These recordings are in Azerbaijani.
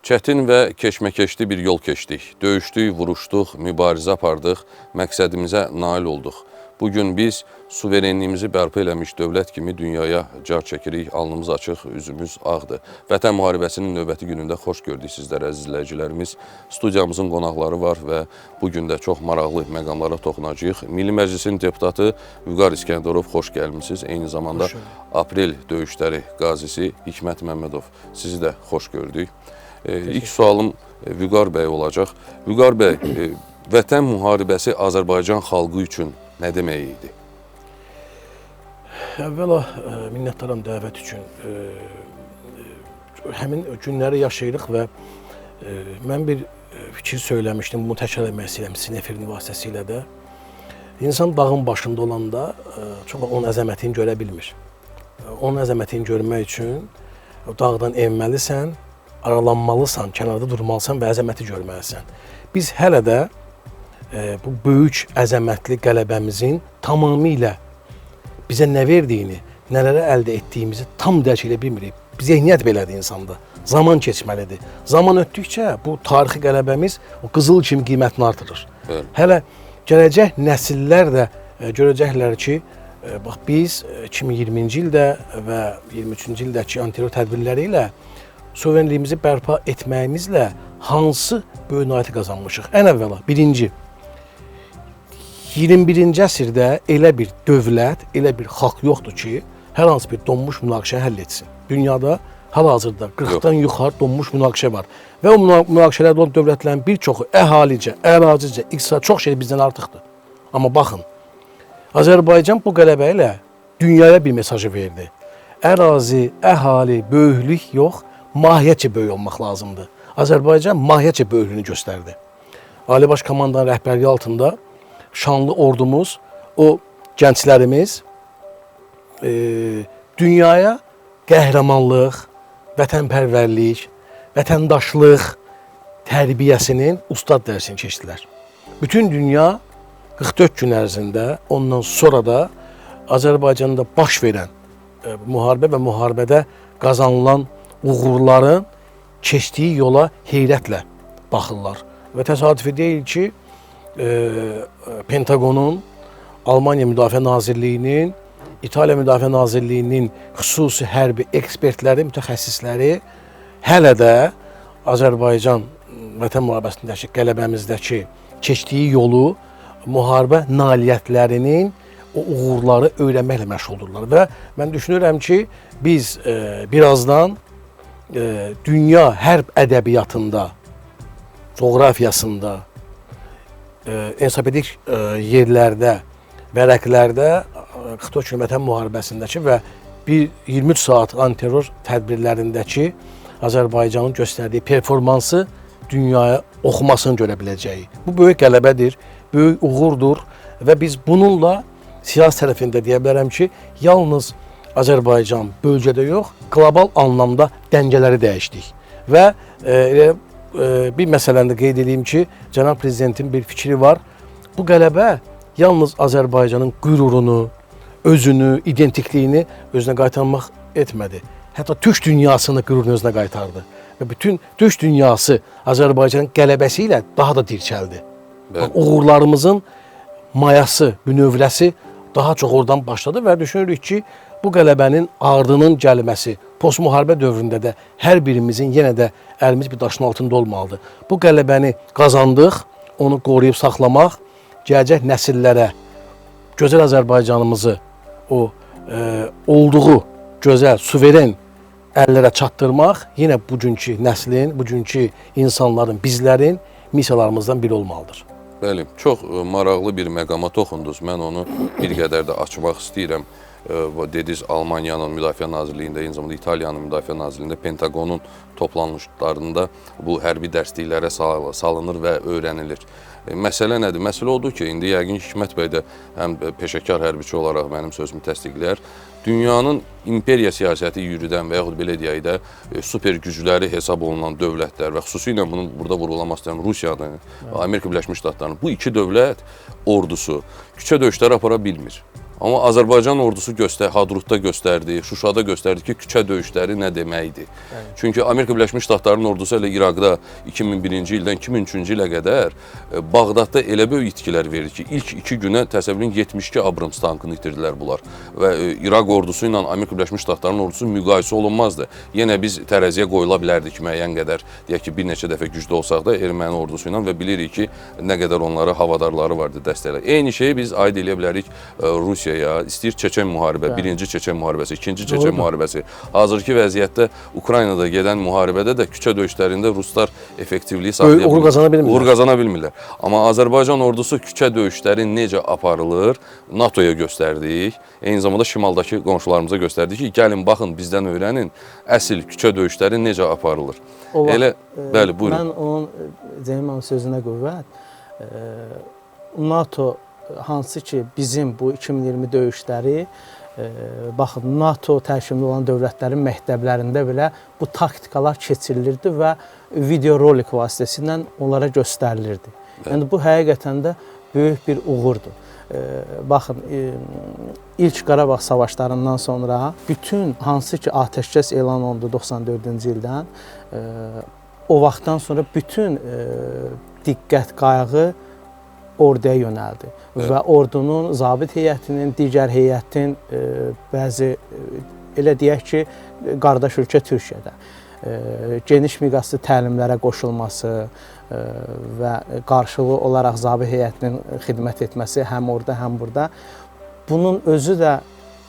Çətin və keşməkeşli bir yol keçdik. Döyüşdük, vuruşduq, mübarizə apardıq, məqsədimizə nail olduq. Bugün biz suverenliyimizi bərpa eləmiş dövlət kimi dünyaya car çəkirik, alnımız açıq, üzümüz ağdır. Vətən müharibəsinin növbəti günündə xoş gördük sizlərə, əziz izləyicilərimiz. Studiyamızın qonaqları var və bugün də çox maraqlı məqamlara toxunacağıq. Milli Məclisin deputatı Vüqar İskəndərov, xoş gəlmişsiniz. Eyni zamanda Aprel döyüşləri qazisi Hikmət Məmmədov, sizi də xoş gördük. İlk sualım Vüqar bəy olacaq. Vüqar bəy, vətən müharibəsi Azərbaycan xalqı üçün nə demək idi? Əvvəla minnətdaram dəvət üçün. Həmin günləri yaşayırıq və mən bir fikir söyləmişdim, bunu təkrar etmək istəyirəm sizin efirin vasitəsilə də. İnsan dağın başında olanda çox onun əzəmətini görə bilmir. Onun əzəmətini görmək üçün dağdan enməlisən, aralanmalısan, kənarda durmalısan və əzəməti görməlisən. Biz hələ də bu böyük əzəmətli qələbəmizin tamamilə bizə nə verdiyini, nələrə əldə etdiyimizi tam dərk edə bilmirik. Zehniyyət belədir insanda. Zaman keçməlidir. Zaman ötdükcə bu tarixi qələbəmiz o qızıl kimi qiymətini artırır. Evet. Hələ gələcək nəsillər də görəcəklər ki, bax biz 2020-ci ildə və 23-cü ildəki anterror tədbirləri ilə suverenliyimizi bərpa etməyimizlə hansı böyük nailiyyəti qazanmışıq? Ən əvvəla, birinci, 21-ci əsrdə elə bir dövlət, elə bir xalq yoxdur ki, hər hansı bir donmuş münaqişəni həll etsin. Dünyada hal-hazırda 40-dan yuxarı donmuş münaqişə var. Və o münaqişələrdə olan dövlətlərin bir çoxu əhalicə, ərazicə, iqtisad çox şey bizdən artıqdır. Amma baxın, Azərbaycan bu qələbə ilə dünyaya bir mesajı verdi. Ərazi, əhali, böyüklük yox, mahiyyətcə böyük olmaq lazımdır. Azərbaycan mahiyyətcə böyüklüyünü göstərdi. Ali Baş Komandanın rəhbərliyi altında şanlı ordumuz, o gənclərimiz dünyaya qəhrəmanlıq, vətənpərvərlik, vətəndaşlıq tərbiyəsinin ustad dərsini keçdilər. Bütün dünya 44 gün ərzində, ondan sonra da Azərbaycanda baş verən müharibə və müharibədə qazanılan uğurların keçdiyi yola heyrətlə baxırlar. Və təsadüfi deyil ki, Pentagonun, Almaniya Müdafiə Nazirliyinin, İtaliya Müdafiə Nazirliyinin xüsusi hərbi ekspertləri, mütəxəssisləri hələ də Azərbaycan vətən müharibəsindəki qələbəmizdəki keçdiyi yolu, müharibə nailiyyətlərinin o uğurları öyrənməklə məşğuldurlar. Və mən düşünürəm ki, biz birazdan dünya hərb ədəbiyyatında, coğrafiyasında, ensiklopediyak yerlərdə, vərəqlərdə 44 gün vətən müharibəsindəki və 23 saat antiterror tədbirlərindəki Azərbaycanın göstərdiyi performansı dünyaya oxumasını görə biləcəyi. Bu böyük qələbədir, böyük uğurdur və biz bununla siyasi tərəfində deyə bilərəm ki, yalnız Azərbaycan bölgədə yox, qlobal anlamda dəngələri dəyişdik. Və bir məsələni də qeyd edeyim ki, Cənab Prezidentin bir fikri var. Bu qələbə yalnız Azərbaycanın qürurunu, özünü, identikliyini özünə qaytarmaq etmədi. Hətta türk dünyasını qürurunu özünə qaytardı. Və bütün türk dünyası Azərbaycanın qələbəsi ilə daha da dirçəldi. Uğurlarımızın mayası, bünövrəsi daha çox oradan başladı və düşünürük ki, bu qələbənin ardının gəlməsi postmüharibə dövründə də hər birimizin yenə də əlimiz bir daşın altında olmalıdır. Bu qələbəni qazandıq, onu qoruyub saxlamaq, gələcək nəsillərə gözəl Azərbaycanımızı olduğu gözəl, suveren əllərə çatdırmaq yenə bugünkü nəslin, bugünkü insanların, bizlərin missiyalarımızdan biri olmalıdır. Bəli, çox maraqlı bir məqama toxundunuz. Mən onu bir qədər də açmaq istəyirəm. Dediniz, Almaniyanın Müdafiə Nazirliyində, eyni zamanda İtaliyanın Müdafiə Nazirliyində, Pentagonun toplanışlarında bu hərbi dərsliklərə salınır və öyrənilir. Məsələ nədir? Məsələ odur ki, indi yəqin Hikmət bəy də həm peşəkar hərbiçi olaraq mənim sözümü təsdiqləyər. Dünyanın imperiya siyasəti yürüdən və yaxud belə deyək də super gücləri hesab olunan dövlətlər və xüsusilə bunu burada vurğulamaq istəyirəm Rusiyanın, Amerika Birləşmiş Ştatlarının bu iki dövlət ordusu küçə döyüşləri apara bilmir. Amma Azərbaycan ordusu Hadrutda göstərdi, Şuşada göstərdi ki, küçə döyüşləri nə deməkdir. Çünki Amerika Birləşmiş Ştatlarının ordusu elə İraqda 2001-ci ildən 2003-cü ilə qədər Bağdadda elə böyük itkilər verdi ki, ilk 2 günə təsəvvürün 72 Abrams tankını itirdilər bunlar. Və İraq ordusu ilə Amerika Birləşmiş Ştatlarının ordusu müqayisə olunmazdı. Yenə biz tərəziyə qoyula bilərdik müəyyən qədər, deyək ki, bir neçə dəfə güclü olsaq da erməni ordusu ilə və bilirik ki, nə qədər onlara havadarları vardı dəstəklər. Eyni şeyi biz aid edə bilərik Rusiyaya, istəyir Çeçen müharibə, birinci Çeçen müharibəsi, ikinci Çeçen müharibəsi. Hazırki vəziyyətdə Ukraynada gedən müharibədə də küçə döyüşlərində ruslar effektivliyi saxlaya bilmirlər. Uğur qazana bilmirlər. Amma Azərbaycan ordusu küçə döyüşləri necə aparılır, NATO-ya göstərdik. Eyni zamanda şimaldakı qonşularımıza göstərdik ki, gəlin baxın bizdən öyrənin, əsl küçə döyüşləri necə aparılır. Elə, bəli, buyurun. Mən onun Ceyman sözünə qüvvət, NATO hansı ki bizim bu 2020 döyüşləri, baxın, NATO tərkibində olan dövlətlərin məktəblərində belə bu taktikalar keçirilirdi və video rolik vasitəsilə onlara göstərilirdi. Yəni bu həqiqətən də böyük bir uğurdur. Baxın, ilk Qarabağ savaşlarından sonra bütün hansı ki atəşkəs elan olundu 94-cü ildən, o vaxtdan sonra bütün diqqət, qayğı orduya yönəldi. Və ordunun, zabit heyətinin, digər heyətin, bəzi, elə deyək ki, qardaş ölkə Türkiyədə geniş miqyaslı təlimlərə qoşulması və qarşılıqlı olaraq zabit heyətinin xidmət etməsi həm orada, həm burada. Bunun özü də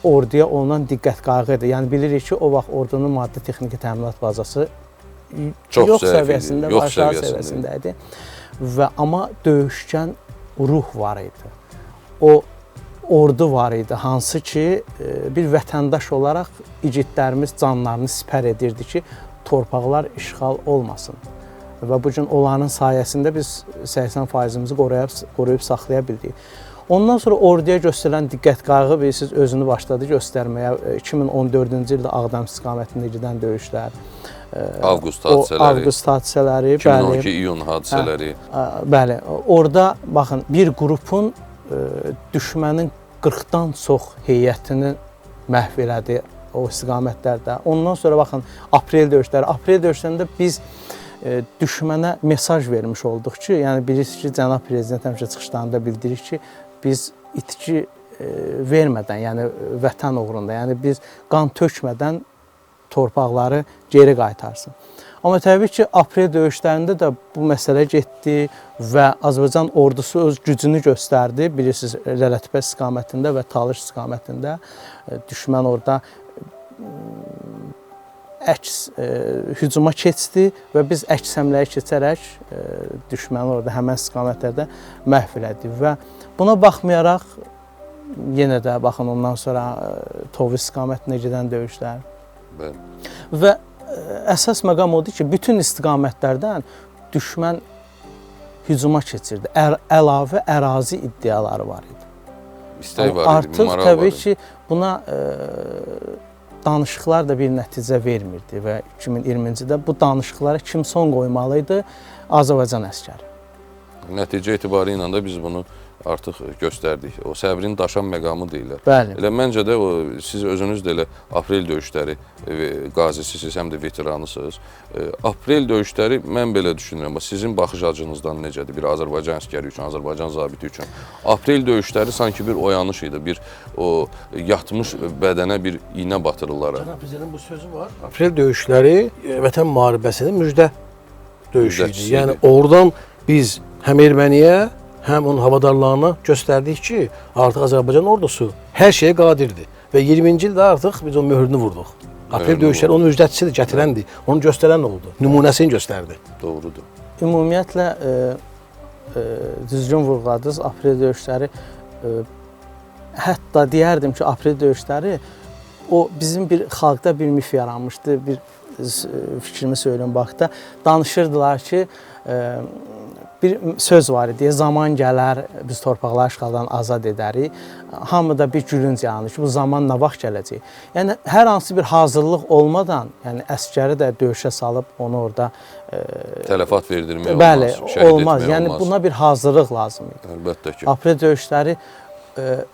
orduya olunan diqqət qayğıdır. Yəni bilirik ki, o vaxt ordunun maddi-texniki təminat bazası yox səviyyəsində, aşağı səviyyəsində idi. Amma döyüşkən ruh var idi. O ordu var idi, hansı ki bir vətəndaş olaraq igidlərimiz canlarını sipər edirdi ki, torpaqlar işğal olmasın. Və bu gün onların sayəsində biz 80%-imizi qoruyub saxlaya bildik. Ondan sonra orduya göstərilən diqqət qayğı bilirsiniz, özünü başladı göstərməyə. 2014-cü ildə Ağdam istiqamətində gedən döyüşlər, Avqust hadisələri, 2012 iyun hadisələri. Bəli, orada baxın, bir qrupun düşmənin 40-dan çox heyətini məhv elədi o istiqamətlərdə. Ondan sonra baxın, aprel döyüşləri. Aprel döyüşlərində biz düşmənə mesaj vermiş olduq ki, yəni bilirsiniz ki, Cənab Prezident həmişə çıxışlarında bildirir ki, biz itki vermədən, yəni vətən uğrunda, yəni biz qan tökmədən torpaqları geri qaytarsın. Amma təbii ki, aprel döyüşlərində də bu məsələ getdi və Azərbaycan ordusu öz gücünü göstərdi. Bilirsiniz, Lələtpə istiqamətində və Talış istiqamətində düşmən orada əks hücuma keçdi və biz əks həmləyə keçərək düşməni orada həmən istiqamətlərdə məhv elədik. Və buna baxmayaraq, yenə də baxın ondan sonra Tovuz istiqamətində gedən döyüşlər. Və əsas məqam odur ki, bütün istiqamətlərdən düşmən hücuma keçirdi. Əlavə ərazi iddiaları var idi. İstək var idi, artıq təbii ki, buna danışıqlar da bir nəticə vermirdi və 2020-ci ildə bu danışıqlara kim son qoymalı idi? Azərbaycan əskəri. Nəticə etibarı ilə də biz bunu artıq göstərdik. O səbrin daşan məqamı deyirlər. Bəli. Elə məncə də siz özünüz də elə aprel döyüşləri qazisisiz, həm də veteranısınız. Aprel döyüşləri mən belə düşünürəm. Sizin baxış açınızdan necədir? Bir Azərbaycan əskəri üçün, Azərbaycan zabiti üçün. Aprel döyüşləri sanki bir oyanış idi. Bir o yatmış bədənə bir iynə batırırlar. Cənab Prezidentin bu sözü var. Aprel döyüşləri vətən müharibəsinin müjdə döyüşü idi. Yəni oradan biz həm erməniyə, həm onun havadarlarına göstərdik ki, artıq Azərbaycan ordusu hər şeyə qadirdir. Və 20-ci ildə artıq biz onun möhrünü vurduq. Aprel döyüşləri onun müjdəçisidir, gətirəndir. Onu göstərən oldu. Nümunəsini göstərdi. Doğrudur. Ümumiyyətlə, düzgün vurğuladınız, aprel döyüşləri, hətta deyərdim ki, aprel döyüşləri, o bizim bir xalqda bir mif yaranmışdı, bir fikrimi söyləyim vaxtda. Danışırdılar ki, bir söz var idi, zaman gələr, biz torpaqları işğaldan azad edərik. Hamıda bir gülünc yanır ki, bu zaman nə vaxt gələcək? Yəni, hər hansı bir hazırlıq olmadan, yəni əskəri də döyüşə salıb onu orada tələfat verdirmək olmaz. Bəli, olmaz. Yəni, buna bir hazırlıq lazım idi. Əlbəttə ki. Aprel döyüşləri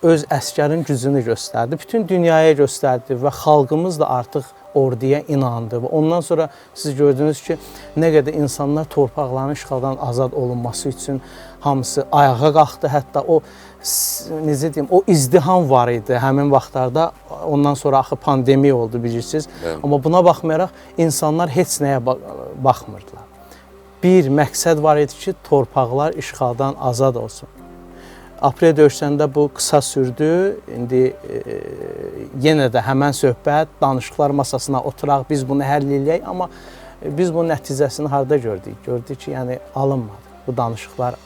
öz əsgərin gücünü göstərdi. Bütün dünyaya göstərdi və xalqımız da artıq orduya inandı. Və ondan sonra siz gördünüz ki, nə qədər insanlar torpaqların işğaldan azad olunması üçün hamısı ayağa qalxdı. Hətta o necə deyim, o izdiham var idi həmin vaxtlarda. Ondan sonra axı pandemiya oldu bilirsiniz. Evet. Amma buna baxmayaraq insanlar heç nəyə baxmırdılar. Bir məqsəd var idi ki, torpaqlar işğaldan azad olsun. Aprel döyüşlərində bu qısa sürdü. İndi yenə də həmən söhbət, danışıqlar masasına oturaq, biz bunu həll eləyək. Amma biz bunun nəticəsini harada gördük? Gördük ki, yəni alınmadı. Bu danışıqlar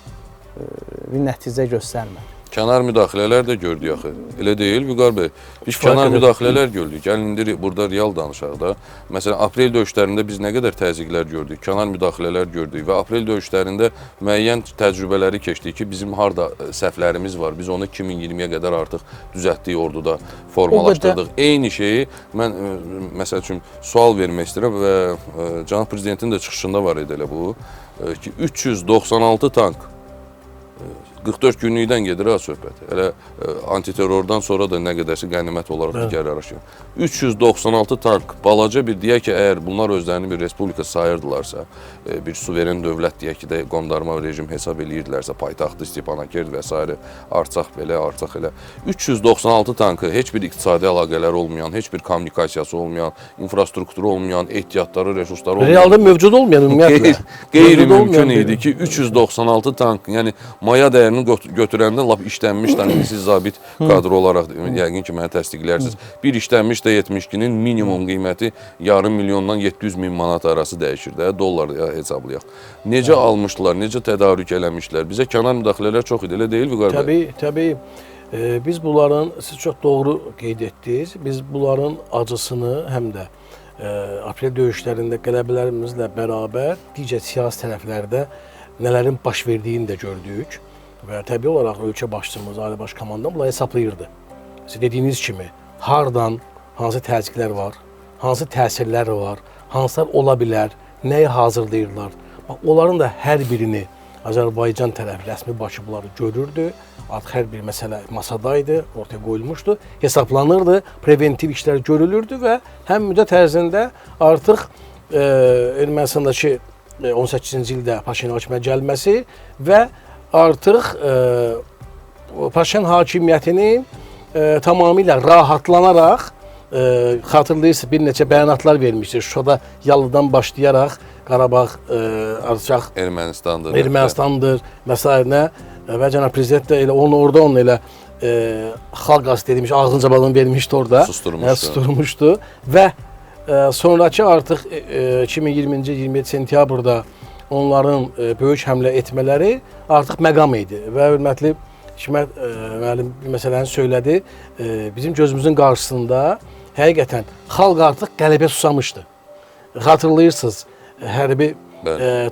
bir nəticə göstərmədi. Kənar müdaxilələr də gördük axı. Elə deyil Vüqar bəy. Biz kənar müdaxilələr gördük. Gəlin indi burada real danışaq da. Məsələn, aprel döyüşlərində biz nə qədər təzyiqlər gördük, kənar müdaxilələr gördük və aprel döyüşlərində müəyyən təcrübələri keçdik ki, bizim harda səhvlərimiz var. Biz onu 2020-yə qədər artıq düzəltdik, orduda formalaşdırdıq. Eyni şeyi mən məsəl üçün sual vermək istəyirəm və cənab prezidentin də çıxışında var idi elə bu ki, 396 tank 44 günlükdən gedir ha söhbət. Elə antiterrordan sonra da nə qədərsə qənimət olaraq digər araşdırır. 396 tank, balaca bir deyək ki, əgər bunlar özlərini bir respublika sayırdılarsa, bir suveren dövlət deyək ki də qondarma rejim hesab eləyirdilərsə, paytaxtı Stepanakert və s. Arçaq belə, Arçaq elə. 396 tankı heç bir iqtisadi əlaqələr olmayan, heç bir kommunikasiyası olmayan, infrastrukturu olmayan, ehtiyatları, resursları olmayan. Realda mövcud olmayan ümumiyyətlə. Qeyri-mümkün idi ki, 396 tank, yəni maya dəyərini götürəndə lap işlənmiş, siz zabit kadro olaraq yəqin ki, mənə təsdiqlərsiniz. Bir işlənmiş də 72-nin minimum qiyməti yarım milyondan 700 min manat arası dəyişir də, dollar hesablayaq. Necə almışdılar, necə tədarük eləmişlər? Bizə kənar müdaxilələr çox idi, elə deyil Vüqar bəy? Təbii. Biz bunların, siz çox doğru qeyd etdiniz, biz bunların acısını həm də aprel döyüşlərində qələbələrimizlə bərabər digər siyasi tərəflərdə nələrin baş verdiyini də gördük. Və təbii olaraq ölkə başçımız, Ali Baş Komandan bunları hesablayırdı. Siz dediyiniz kimi, hardan hansı təzyiqlər var, hansı təsirlər var, hansılar ola bilər, nəyi hazırlayırlar. Onların da hər birini Azərbaycan tərəfi, rəsmi Bakı bunları görürdü. Artıq hər bir məsələ masadaydı, ortaya qoyulmuşdu, hesablanırdı, preventiv işlər görülürdü və həm müddət ərzində artıq Ermənistandakı 18-ci ildə Paşinyan hakimiyyətə gəlməsi və artıq Paşinyan hakimiyyətinin tamamilə rahatlanaraq, xatırlayırsınız, bir neçə bəyanatlar vermişdir. Şuşada Yalıdan başlayaraq Qarabağ Arçaq Ermənistandır məsələn və cənab prezident də elə orada elə xalq qazı dedimiş ağzınca balını vermişdi orada. Susturmuşdu və sonraki artıq 2020-ci 27 sentyabrda onların böyük həmlə etmələri artıq məqam idi və hörmətli Hikmət müəllim bir məsələni söylədi. Bizim gözümüzün qarşısında həqiqətən xalq artıq qələbə susamışdı. Xatırlayırsınız, hərbi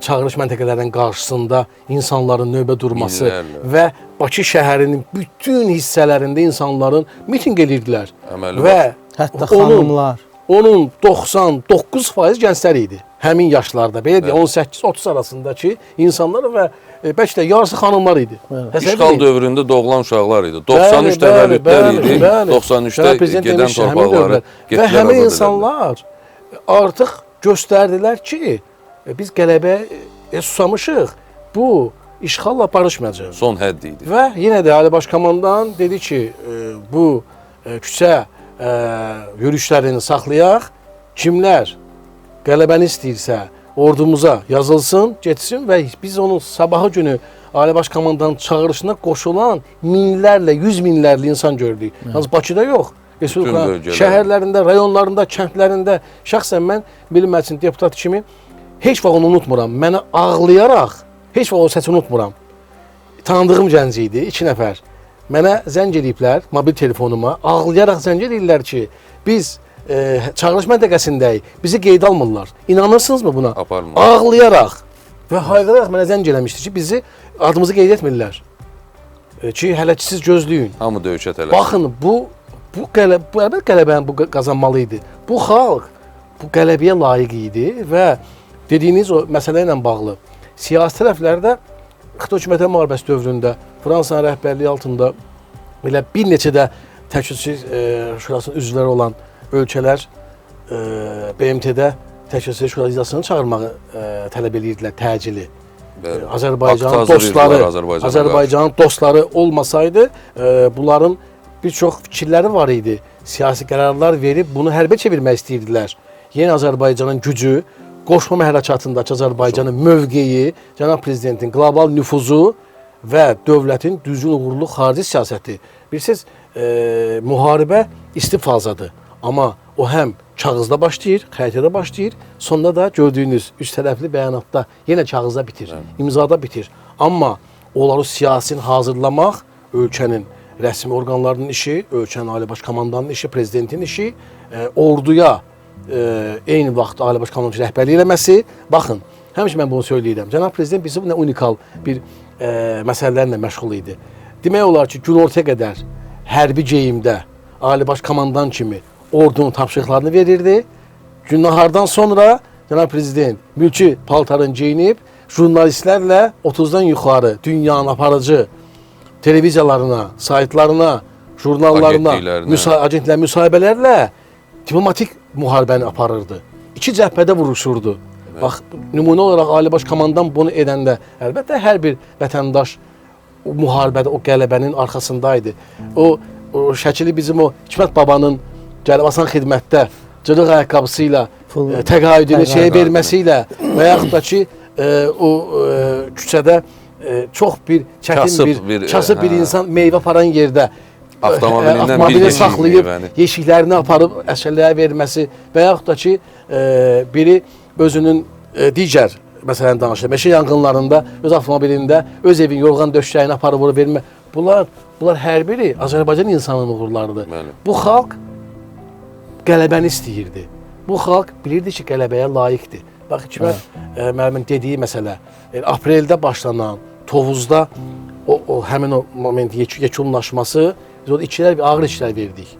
çağırış məntəqələrinin qarşısında insanların növbə durması və Bakı şəhərinin bütün hissələrində insanların mitinq edirdilər. Və hətta xanımlar. Onun 99% gənclər idi. Həmin yaşlarda, belə deyək, 18-30 arasındakı insanlar və bəlkə də yarısı xanımlar idi. İşğal dövründə doğulan uşaqlar idi. 93 təvəllüdlər idi, 93-də gedən torpaqları və həmin insanlar artıq göstərdilər ki, biz qələbəyə susamışıq, bu işğalla barışmayacaq. Son hədd idi. Və yenə də Ali Baş Komandan dedi ki, bu küçə yürüyüşlərini saxlayaq, kimlər qələbəni istəyirsə ordumuza yazılsın, getsin və biz onun sabahı günü Ali Baş Komandanın çağırışına qoşulan minlərlə, yüz minlərlə insan gördük. Yalnız Bakıda yox, Respublikanın şəhərlərində, rayonlarında, kəndlərində. Şəxsən mən Milli Məclisin deputatı kimi heç vaxt onu unutmuram. Mənə ağlayaraq, heç vaxt o səsi unutmuram. Tanıdığım gənc idi, 2 nəfər. Mənə zəng ediblər mobil telefonuma, ağlayaraq zəng edirlər ki, biz çağırış məntəqəsindəyik, bizi qeyd almırlar. İnanırsınızmı buna? Aparmır. Ağlayaraq və hayqıraraq mənə zəng eləmişdi ki, bizi adımızı qeyd etmirlər. Ki, hələ ki siz gözləyin. Hamı döyüşə tələsir. Baxın, bu qələbəni bu qazanmalı idi. Bu xalq bu qələbəyə layiq idi və dediyiniz o məsələ ilə bağlı siyasi tərəflərdə Xitay hökumətə müharibəsi dövründə Fransanın rəhbərliyi altında belə bir neçə də Təhlükəsizlik Şurasının üzvləri olan ölkələr BMT-də Təhlükəsizlik Şurası iclasını çağırmağı tələb edirdilər təcili. Azərbaycanın dostları, Azərbaycanın dostları olmasaydı, bunların bir çox fikirləri var idi. Siyasi qərarlar verib bunu hərbə çevirmək istəyirdilər. Yeni Azərbaycanın gücü, qoşma hərəkatındakı Azərbaycanın mövqeyi, cənab prezidentin qlobal nüfuzu və dövlətin düzgün uğurlu xarici siyasəti. Bilirsiniz, müharibə isti fazadır. Amma o həm kağızda başlayır, xəritədə başlayır, sonunda da gördüyünüz üç tərəfli bəyanatda yenə kağızda bitir, imzada bitir. Amma onları siyasi hazırlamaq ölkənin rəsmi orqanlarının işi, ölkənin Ali Baş Komandanının işi, prezidentin işi, orduya eyni vaxt Ali Baş Komandanın rəhbərlik eləməsi. Baxın, həmişə mən bunu söyləyirəm. Cənab prezident bizim nə unikal bir məsələlərlə məşğul idi. Demək olar ki, günortaya qədər hərbi geyimdə Ali Baş Komandan kimi ordunun tapşırıqlarını verirdi. Gün nahardan sonra cənab prezident mülki paltarını geyinib jurnalistlərlə 30-dan yuxarı dünyanın aparıcı televiziyalarına, saytlarına, jurnallarına, agentlər müsahibələrlə diplomatik müharibəni aparırdı. İki cəhbədə vuruşurdu. Evet. Bax, nümunə olaraq Ali Baş Komandan bunu edəndə, əlbəttə hər bir vətəndaş o müharibədə, o qələbənin arxasındaydı. O şəkili bizim o Hikmət babanın gəlib asan xidmətdə cırıq ayaqqabısı ilə təqaüdünü şeyə verməsilə və yaxud da ki, o küçədə çox bir çətin kasıb bir insan meyvə aparan yerdə avtomobili saxlayıb yeşiklərini aparıb əsgərlərə verməsi və yaxud da ki, biri özünün digər məsələn danışır, meşə yanğınlarında öz avtomobilində öz evin yorğan döşəyini aparıb vermə. Bunlar hər biri Azərbaycan insanının uğurlarıdır. Bu xalq qələbəni istəyirdi. Bu xalq bilirdi ki, qələbəyə layiqdir. Bax, Hikmət müəllimin dediyi məsələ, apreldə başlanan Tovuzda həmin o moment yekunlaşması, biz orada bir ağır işlər verdik.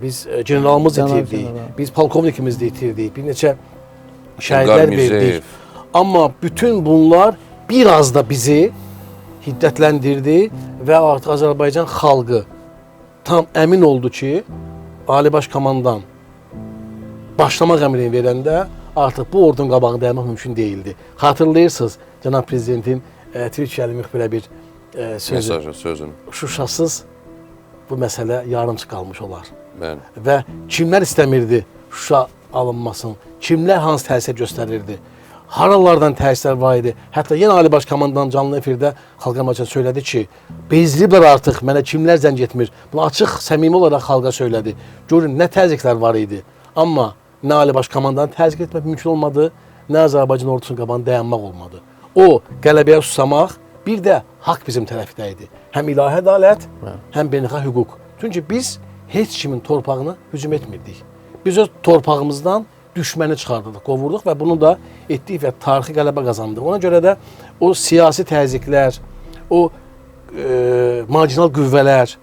Biz generalımız itirdik, biz polkovnikimiz də itirdik, bir neçə şəhidlər verdik. Amma bütün bunlar biraz da bizi hiddətləndirdi və artıq Azərbaycan xalqı tam əmin oldu ki, Ali Baş Komandan başlamaq əmrini verəndə artıq bu ordunun qabağını dəymək mümkün deyildi. Xatırlayırsınız, cənab prezidentin Türkiyəli müxbirə bir sözü. Şuşasız bu məsələ yarımçı qalmış olar. Və kimlər istəmirdi Şuşa alınmasın, kimlər hansı təsir göstərirdi, haralardan təsirlər var idi. Hətta yenə Ali Baş Komandan canlı efirdə xalqa maçı söylədi ki, bezliblər artıq, mənə kimlər zəng etmir. Bunu açıq, səmimi olaraq xalqa söylədi. Görün, nə təzyiqlər var idi. Amma nə Ali Baş Komandanı təzyiq etmək mümkün olmadı, nə Azərbaycan ordusunun qabağında dayanmaq olmadı. O qələbəyə susamaq, bir də haqq bizim tərəfdə idi. Həm ilahi ədalət, həm beynəlxalq hüquq. Çünki biz heç kimin torpağına hücum etmirdik. Biz öz torpağımızdan düşməni çıxardıq, qovurduq və bunu da etdik və tarixi qələbə qazandıq. Ona görə də o siyasi təzyiqlər, o marginal qüvvələr,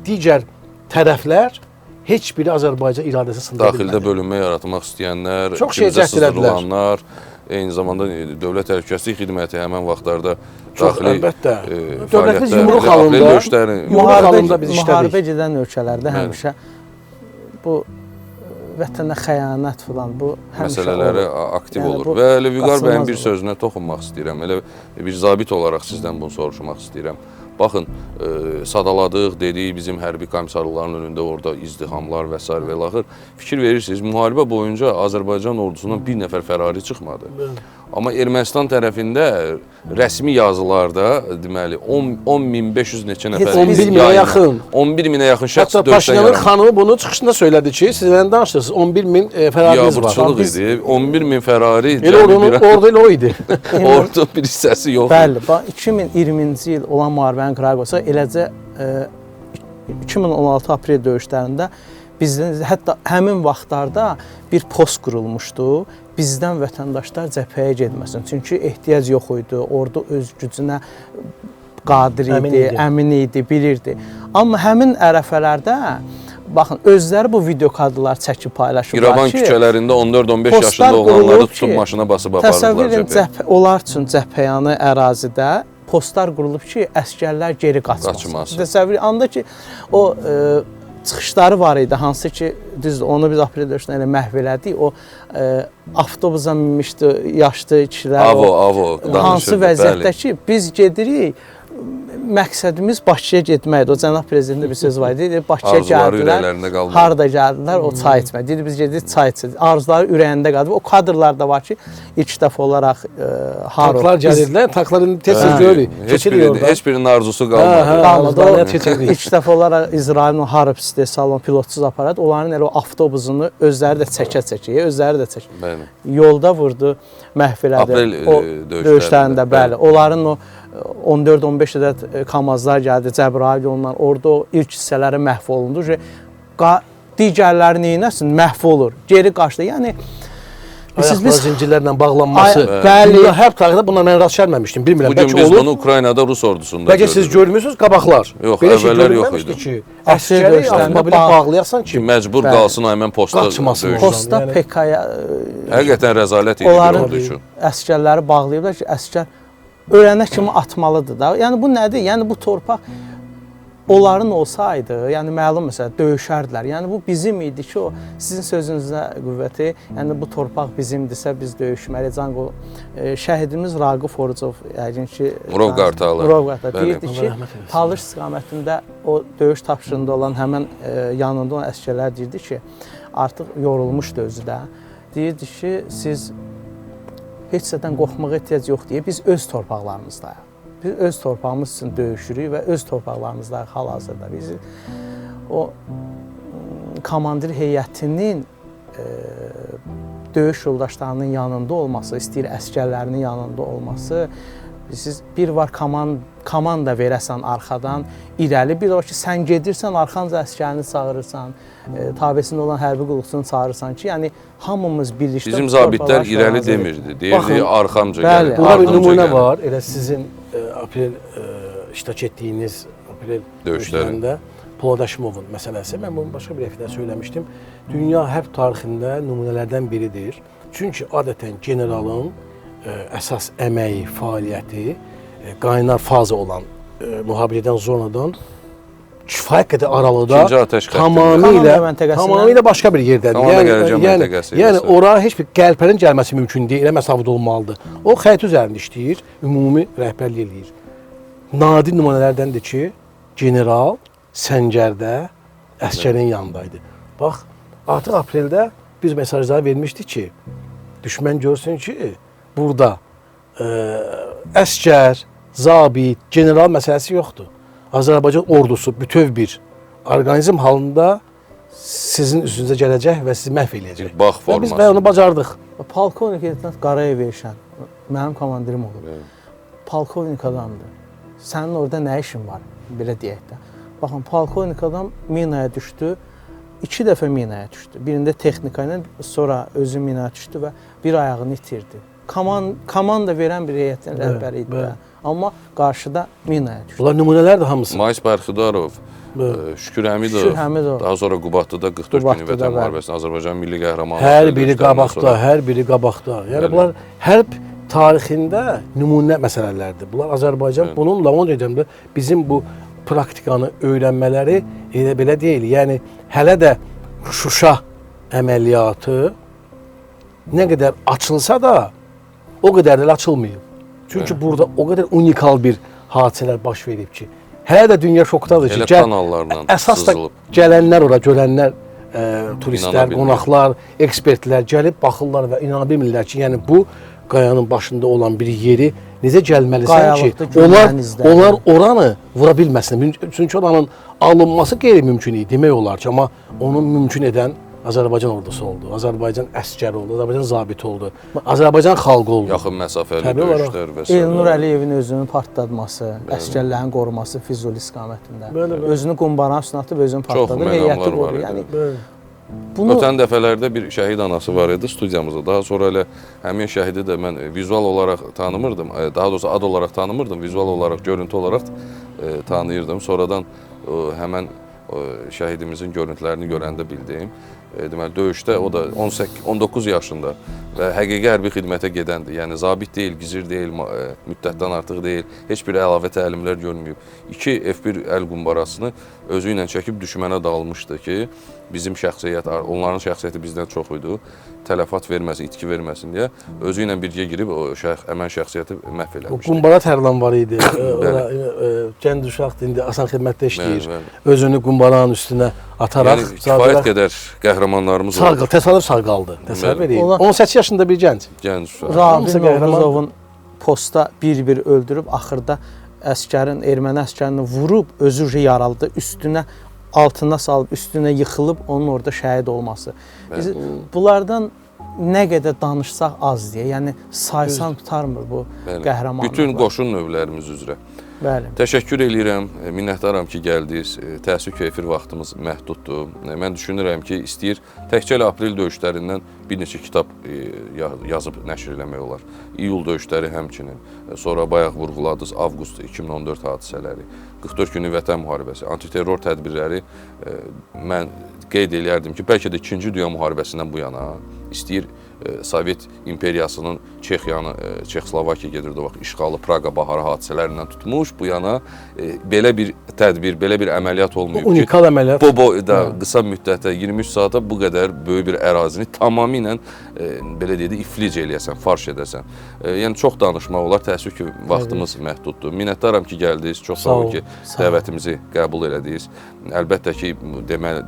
digər tərəflər heç biri Azərbaycan iradəsi sındıra bilmədi. Daxildə bölünmə yaratmaq istəyənlər, kimizə sızdırılanlar, eyni zamanda Dövlət Təhlükəsizlik Xidməti həmən vaxtlarda daxili dövlətimiz yumruq halında biz işlədik. Müharibə gedən ölkələrdə həmişə bu vətənə xəyanət filan bu məsələləri aktiv olur. Və Vüqar bəyin bir sözünə toxunmaq istəyirəm. Elə bir zabit olaraq sizdən bunu soruşmaq istəyirəm. Baxın, sadaladıq, dedik, bizim hərbi komissarlıqların önündə orada izdihamlar və s. və laxır. Fikir verirsiniz, müharibə boyunca Azərbaycan ordusundan bir nəfər fərari çıxmadı. Amma Ermənistan tərəfində rəsmi yazılarda deməli 10.500 neçə nəfər 11.000-ə yaxın 11.000-ə yaxın şəxs hətta Paşinyanın xanımı bunu çıxışında söylədi ki, siz məndən danışırsınız 11.000 fərariniz var. Biabırçılıq idi. 11.000 fərari ordu ilə o idi. Ordu bir hissəsi yox. Bəli, 2020-ci il olan müharibənin qıraq olsa, eləcə 2016 aprel döyüşlərində bizdən hətta həmin vaxtlarda bir post qurulmuşdu. Bizdən vətəndaşlar cəbhəyə getməsin. Çünki ehtiyac yox idi. Ordu öz gücünə qadir idi, əmin idi, bilirdi. Amma həmin ərəfələrdə baxın, özləri bu video kadrlar çəkib paylaşırlar ki, İrəvan küçələrində 14-15 yaşında oğlanları tutub maşına basıb aparırlar cəbhəyə. Təsəvvür edin, onlar üçün cəbhəyanı ərazidə postlar qurulub ki, əsgərlər geri qaçmasın. Qaçmasın. Təsəvvür anda ki, o çıxışları var idi, hansı ki, düzdür, onu biz aprel döyüşündə elə məhv elədik. O avtobusa minmişdi, yaşlı kişilər. Avo, hansı vəziyyətdə ki, biz gedirik, məqsədimiz Bakıya getməkdir. O cənab prezidentdə bir söz var idi. Bakıya gəldilər, harada gəldilər, o çay içmək. Dedi, biz gedirik, çay içək. Arzuları ürəyində qalıb. O kadrlarda var ki, ilk dəfə olaraq tanklar gəlirdilər, tankların tez-tez görürük. Heç birinin arzusu qalmadı. Qalmadı. İlk dəfə olaraq İsrailin o Harp istehsalon pilotsuz aparat, onların elə o avtobusunu özləri də çəkə-çəkə, özləri də çəkə. Yolda vurdu, məhv elədi. Aprel döyüşlərində, bəli. Onların o 14-15 ədəd KAMAZlar gəldi, Cəbrayıl yolundan, orada o ilk hissələri məhv olundu. Digərləri neynəsin? Məhv olur, geri qaçdı. Yəni, ayaqlar zincirlərlə bağlanması. Bəli. Hər tarixdə buna mən rast gəlməmişdim. Bilmirəm, bəlkə olur. Bugün biz bunu Ukraynada Rus ordusunda görürük. Bəlkə siz görmürsünüz qabaqlar. Yox, əvvəllər yox idi. Əsgəri avtomobilə bağlayasan ki, məcbur qalsın həmən posta döyüşün. Posta PK-ya həqiqətən rəzalət idi ordu üçün. Əsgərləri bağlayıblar ki, əsgər ölənə kimi atmalıdır da. Yəni bu nədir? Yəni bu torpaq onların olsaydı, yəni məlum məsələn döyüşərdilər. Yəni bu bizim idi ki, o sizin sözünüzə qüvvəti, yəni bu torpaq bizimdirsə biz döyüşməliyik. Şəhidimiz Raqif Orucov, yəqin ki, Murov Qartalı deyirdi ki, Talış istiqamətində o döyüş tapşırığında olan həmən yanında olan əsgərlər deyirdi ki, artıq yorulmuşdu özü də. Deyirdi ki, siz heç nədən qorxmağa ehtiyac yox deyə biz öz torpaqlarımızdayıq. Biz öz torpağımız üçün döyüşürük və öz torpaqlarımızdayıq hal-hazırda. Biz o komandir heyətinin döyüş yoldaşlarının yanında olması, istəyir əsgərlərinin yanında olması, siz bir var komanda verəsən arxadan irəli, bir o ki, sən gedirsən, arxanca əsgərini çağırırsan, tabesində olan hərbi qulluqçunu çağırırsan ki, yəni hamımız birlikdə... Bizim zabitlər irəli demirdi, deyirdi, arxamca gəlir. Burada bir nümunə var, elə sizin aprel iştirak etdiyiniz aprel döyüşlərində Poladaşimovun məsələsi, mən bunu başqa bir əfdə söyləmişdim, dünya hərb tarixində nümunələrdən biridir. Çünki adətən generalın əsas əməyi, fəaliyyəti, qaynar faza olan müharibədən zonadan kifayət qədər aralıda tamamilə başqa bir yerdədir. Yəni ora heç bir qəlpənin gəlməsi mümkün deyil, elə məsafədə olmalıdır. O xətt üzərində işləyir, ümumi rəhbərlik eləyir. Nadir nümunələrdəndir ki, general səngərdə əsgərin yanındaydı. Bax, artıq apreldə biz mesajlar vermişdik ki, düşmən görsün ki, burada əsgər, zabit, general məsələsi yoxdur. Azərbaycan ordusu bütöv bir orqanizm halında sizin üstünüzə gələcək və sizi məhv eləyəcək. Bax forması. Biz onu bacardıq. Polkovnik Leytenant Qarayev Elşən, mənim komandirim olub. Polkovnik adamdır. Sənin orada nə işin var, belə deyək də. Baxın, polkovnik adam minaya düşdü, 2 dəfə minaya düşdü. Birində texnika ilə, sonra özü minaya düşdü və bir ayağını itirdi. Komanda verən bir heyətin rəhbəri idi də. Amma qarşıda minaya düşdü. Bunlar nümunələrdir hamısı. Mais Bərxidarov, Şükür Həmidov, daha sonra Qubadlıda 44 günlük vətən müharibəsində Azərbaycan milli qəhrəmanlığı. Hər biri qabaqda, hər biri qabaqda. Yəni bunlar hərb tarixində nümunə məsələlərdir. Bunlar Azərbaycan bununla onu deyəcəm də bizim bu praktikanı öyrənmələri elə belə deyil. Yəni hələ də Şuşa əməliyyatı nə qədər açılsa da o qədər də açılmayıb. Çünki burada o qədər unikal bir hadisələr baş verib ki, hələ də dünya şokdadır ki, əsas da gələnlər ora, görənlər, turistlər, qonaqlar, ekspertlər gəlib baxırlar və inana bilmirlər ki, yəni bu qayanın başında olan bir yeri necə gəlməlisən ki, onlar oranı vura bilməsin. Çünki oranın alınması qeyri-mümkün idi, demək olar ki, amma onu mümkün edən Azərbaycan ordusu oldu, Azərbaycan əskəri oldu, Azərbaycan zabiti oldu, Azərbaycan xalqı oldu. Yaxın məsafəli döyüşlər və s. Elnur Əliyevin özünün partlatması, əskərlərin qoruması Füzuli istiqamətində. Özünü qumbaranın üstünə atıb özünü partladı, heyəti qoruyor. Ötən dəfələrdə bir şəhid anası var idi studiyamızda. Daha sonra elə həmin şəhidi də mən vizual olaraq tanımırdım, daha doğrusu ad olaraq tanımırdım, vizual olaraq, görüntü olaraq tanıyırdım. Sonradan həmən şəhidimizin görüntülərini görəndə bildim. Deməli, döyüşdə o da 19 yaşında və həqiqi hərbi xidmətə gedəndir. Yəni, zabit deyil, gizir deyil, müddətdən artıq deyil, heç bir əlavə təlimlər görməyib. 2 F1 əl qumbarasını özü ilə çəkib düşmənə dalmışdı ki, bizim şəxsiyyət, onların şəxsiyyəti bizdən çox idi, tələfat verməsin, itki verməsin deyə özü ilə birgə girib o həmən şəxsiyyəti məhv O eləmişdi. qumbara tərlan var idi. Gənc uşaqdır, indi asan xidmətdə işləyir. Özünü qumbaranın üstünə ataraq Yəni, kifayət qədər qəhrəmanlarımız sağ oldu. təsadüf sağ qaldı. Təsəvvür edin. Onlar- 18 yaşında bir gənc. Gənc uşaq. Ravil qəhrəman- Novruzovun posta bir-bir öldürüb, axırda erməni əsgərini vurub, özü yaralıdır, üstünə altına salıb, üstünə yıxılıb onun orada şəhid olması. Biz bunlardan nə qədər danışsaq azdır. Yəni saysan tutarmır bu qəhrəmanlıqlar. Bütün qoşun növlərimiz üzrə. Bəli. Təşəkkür edirəm, minnətdaram ki, gəldiniz. Təəssüf ki, efir vaxtımız məhduddur. Mən düşünürəm ki, istəyir təkcə elə aprel döyüşlərindən bir neçə kitab yazıb nəşr eləmək olar. İyul döyüşləri həmçinin, sonra bayaq vurğuladınız avqust 2014 hadisələri, 44 günlük vətən müharibəsi, antiterror tədbirləri mən qeyd eləyərdim ki, bəlkə də 2-ci Dünya müharibəsindən bu yana istəyir Sovet imperiyasının Çexiyanı, Çexoslovakiya gedirdi o vaxt işğalı, Praqa baharı hadisələrindən tutmuş bu yana belə bir tədbir, belə bir əməliyyat olmayıb ki, Unikal əməliyyat. bu boyda qısa müddətə 23 saata bu qədər böyük bir ərazini tamamilə belə deyək də iflic eləyəsən, farş edəsən. Yəni çox danışmaq olar, təəssüf ki, vaxtımız məhduddur. Minnətdaram ki, gəldiniz. Çox sağ olun ki, dəvətimizi qəbul elədiniz. Əlbəttə ki,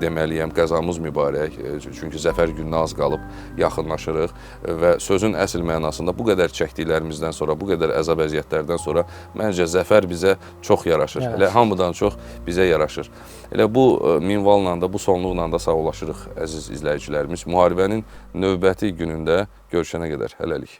deməliyəm, qəzamız mübarək. Çünki zəfər gününə az qalıb yaxınlaşırıq və sözün əsl mənasında bu qədər çəkdiklərimizdən sonra, bu qədər əzab-əziyyətlərdən sonra məncə zəfər bizə çox yaraşır. Elə hamıdan çox bizə yaraşır. Elə bu minvalla da, bu sonluqla da sağollaşırıq əziz izləyicilərimiz. Müharibənin növbəti günündə görüşənə qədər hələlik.